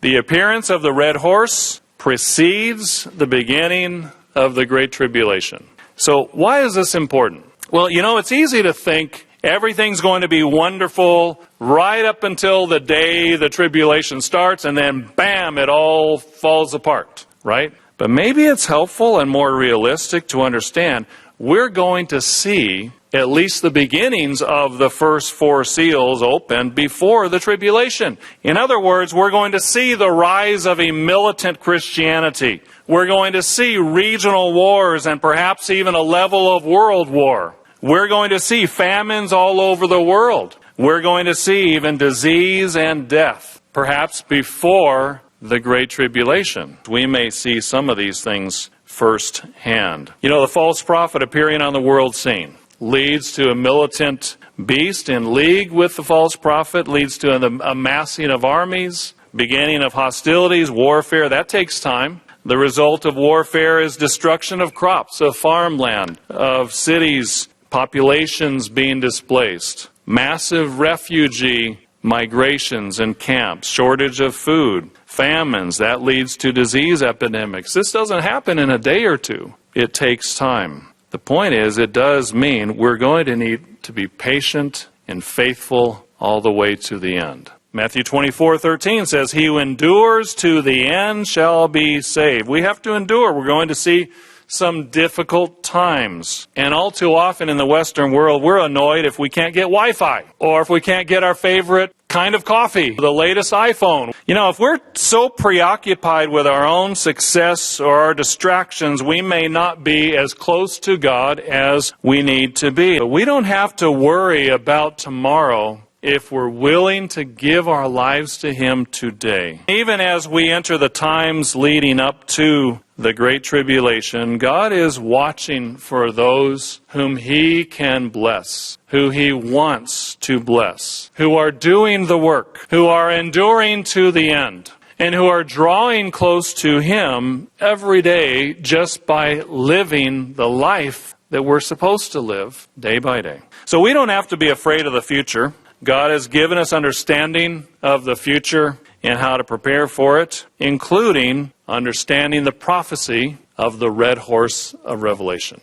The appearance of the red horse precedes the beginning of the Great Tribulation. So why is this important? Well, it's easy to think everything's going to be wonderful right up until the day the tribulation starts, and then bam, it all falls apart, right? But maybe it's helpful and more realistic to understand we're going to see at least the beginnings of the first 4 seals open before the tribulation. In other words, we're going to see the rise of a militant Christianity. We're going to see regional wars and perhaps even a level of world war. We're going to see famines all over the world. We're going to see even disease and death, perhaps before the Great Tribulation. We may see some of these things firsthand. The false prophet appearing on the world scene leads to a militant beast in league with the false prophet, leads to an amassing of armies, beginning of hostilities, warfare. That takes time. The result of warfare is destruction of crops, of farmland, of cities, populations being displaced, massive refugee migrations and camps, shortage of food, famines. That leads to disease epidemics. This doesn't happen in a day or two. It takes time. The point is, it does mean we're going to need to be patient and faithful all the way to the end. Matthew 24:13 says, "He who endures to the end shall be saved." We have to endure. We're going to see some difficult times. And all too often in the Western world, we're annoyed if we can't get Wi-Fi, or if we can't get our favorite kind of coffee, the latest iPhone. If we're so preoccupied with our own success or our distractions, we may not be as close to God as we need to be. But we don't have to worry about tomorrow if we're willing to give our lives to Him today. Even as we enter the times leading up to the Great Tribulation, God is watching for those whom He can bless, who He wants to bless, who are doing the work, who are enduring to the end, and who are drawing close to Him every day just by living the life that we're supposed to live day by day. So we don't have to be afraid of the future. God has given us understanding of the future and how to prepare for it, including understanding the prophecy of the red horse of Revelation.